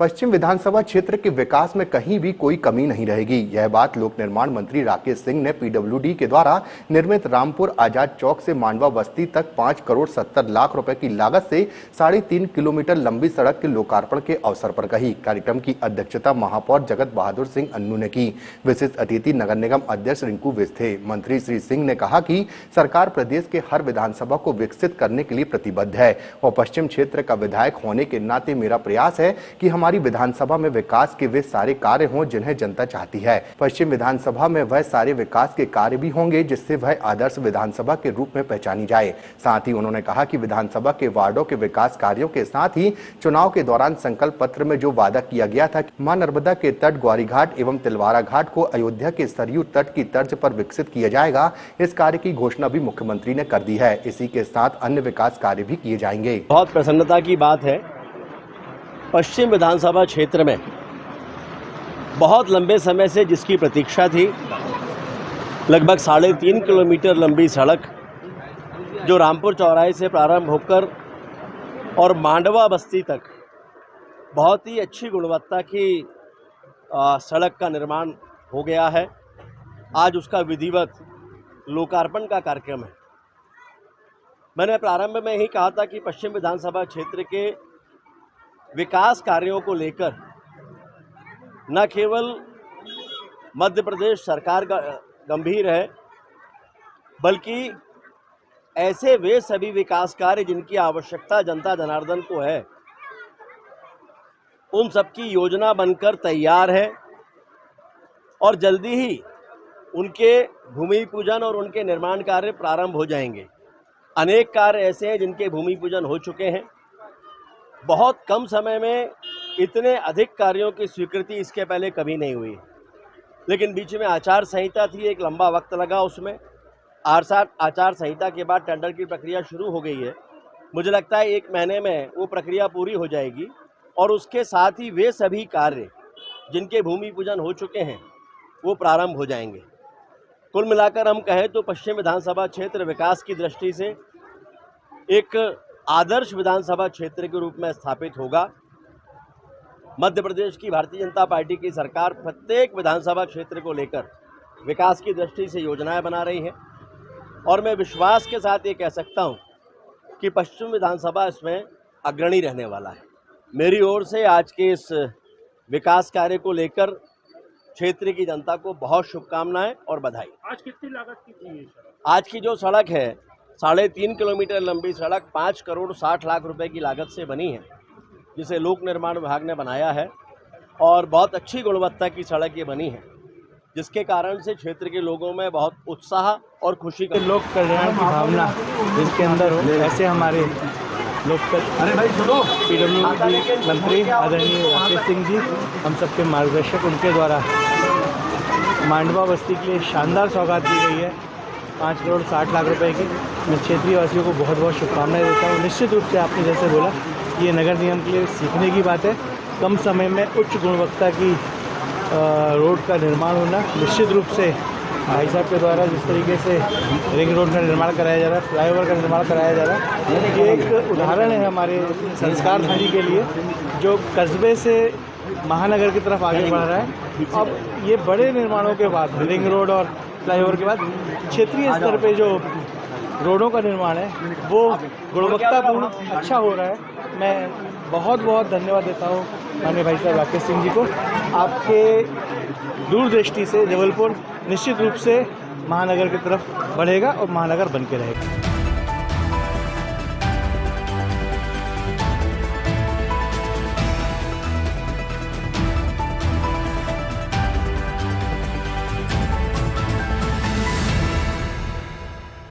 पश्चिम विधानसभा क्षेत्र के विकास में कहीं भी कोई कमी नहीं रहेगी। यह बात लोक निर्माण मंत्री राकेश सिंह ने पीडब्ल्यूडी के द्वारा निर्मित रामपुर आजाद चौक से मांडवा बस्ती तक 5 करोड़ 70 लाख रुपए की लागत से 3.5 किलोमीटर लंबी सड़क के लोकार्पण के अवसर पर कही। कार्यक्रम की अध्यक्षता महापौर जगत बहादुर सिंह अन्नू ने की। विशिष्ट अतिथि नगर निगम अध्यक्ष रिंकू विज थे। मंत्री श्री सिंह ने कहा कि सरकार प्रदेश के हर विधानसभा को विकसित करने के लिए प्रतिबद्ध है और पश्चिम क्षेत्र का विधायक होने के नाते मेरा प्रयास है कि हमारी विधानसभा में विकास के वे सारे कार्य हों जिन्हें जनता चाहती है। पश्चिम विधानसभा में वह सारे विकास के कार्य भी होंगे जिससे वह आदर्श विधानसभा के रूप में पहचानी जाए। साथ ही उन्होंने कहा कि विधानसभा के वार्डों के विकास कार्यों के साथ ही चुनाव के दौरान संकल्प पत्र में जो वादा किया गया था कि मां नर्मदा के तट ग्वारी घाट एवं तिलवारा घाट को अयोध्या के सरयू तट की तर्ज पर विकसित किया जाएगा। इस कार्य की घोषणा भी मुख्यमंत्री ने कर दी है। इसी के साथ अन्य विकास कार्य भी किए जाएंगे। बहुत प्रसन्नता की बात है, पश्चिम विधानसभा क्षेत्र में बहुत लंबे समय से जिसकी प्रतीक्षा थी, लगभग 3.5 किलोमीटर लंबी सड़क जो रामपुर चौराहे से प्रारंभ होकर और मांडवा बस्ती तक बहुत ही अच्छी गुणवत्ता की सड़क का निर्माण हो गया है। आज उसका विधिवत लोकार्पण का कार्यक्रम है। मैंने प्रारंभ में ही कहा था कि पश्चिम विधानसभा क्षेत्र के विकास कार्यों को लेकर न केवल मध्य प्रदेश सरकार गंभीर है, बल्कि ऐसे वे सभी विकास कार्य जिनकी आवश्यकता जनता जनार्दन को है, उन सबकी योजना बनकर तैयार है और जल्दी ही उनके भूमि पूजन और उनके निर्माण कार्य प्रारंभ हो जाएंगे। अनेक कार्य ऐसे हैं जिनके भूमि पूजन हो चुके हैं। बहुत कम समय में इतने अधिक कार्यों की स्वीकृति इसके पहले कभी नहीं हुई, लेकिन बीच में आचार संहिता थी, एक लंबा वक्त लगा उसमें। आचार संहिता के बाद टेंडर की प्रक्रिया शुरू हो गई है। मुझे लगता है 1 महीने में वो प्रक्रिया पूरी हो जाएगी और उसके साथ ही वे सभी कार्य जिनके भूमि पूजन हो चुके हैं वो प्रारंभ हो जाएंगे। कुल मिलाकर हम कहें तो पश्चिम विधानसभा क्षेत्र विकास की दृष्टि से एक आदर्श विधानसभा क्षेत्र के रूप में स्थापित होगा। मध्य प्रदेश की भारतीय जनता पार्टी की सरकार प्रत्येक विधानसभा क्षेत्र को लेकर विकास की दृष्टि से योजनाएं बना रही है और मैं विश्वास के साथ ये कह सकता हूं कि पश्चिम विधानसभा इसमें अग्रणी रहने वाला है। मेरी ओर से आज के इस विकास कार्य को लेकर क्षेत्र की जनता को बहुत शुभकामनाएं और बधाई। आज कितनी लागत की थी ये सड़क? आज की जो सड़क है 3.5 किलोमीटर लंबी सड़क 5 करोड़ 60 लाख रुपए की लागत से बनी है, जिसे लोक निर्माण विभाग ने बनाया है और बहुत अच्छी गुणवत्ता की सड़क ये बनी है, जिसके कारण से क्षेत्र के लोगों में बहुत उत्साह और खुशी का लोक कल्याण की भावना जिनके अंदर हो, ऐसे हमारे पीडब्ल्यूडी मंत्री आदरणीय राकेश सिंह जी, हम सबके मार्गदर्शक, उनके द्वारा मांडवा बस्ती के लिए शानदार सौगात दी गई है 5 करोड़ 60 लाख रुपए की। मैं क्षेत्रीय वासियों को बहुत बहुत शुभकामनाएं देता हूँ। निश्चित रूप से आपने जैसे बोला, ये नगर निगम के लिए सीखने की बात है। कम समय में उच्च गुणवत्ता की रोड का निर्माण होना, निश्चित रूप से भाई साहब के द्वारा जिस तरीके से रिंग रोड का निर्माण कराया जा रहा है, फ्लाईओवर का निर्माण कराया जा रहा है, ये एक उदाहरण है हमारे संस्कारधारी के लिए, जो कस्बे से महानगर की तरफ आगे बढ़ रहा है। अब ये बड़े निर्माणों के बाद, रिंग रोड और फ्लाईओवर के बाद, क्षेत्रीय स्तर पे जो रोडों का निर्माण है वो गुणवत्तापूर्ण अच्छा हो रहा है। मैं बहुत बहुत धन्यवाद देता हूँ माननीय भाई साहब राकेश सिंह जी को। आपके दूरदृष्टि से जबलपुर निश्चित रूप से महानगर की तरफ बढ़ेगा और महानगर बन के रहेगा।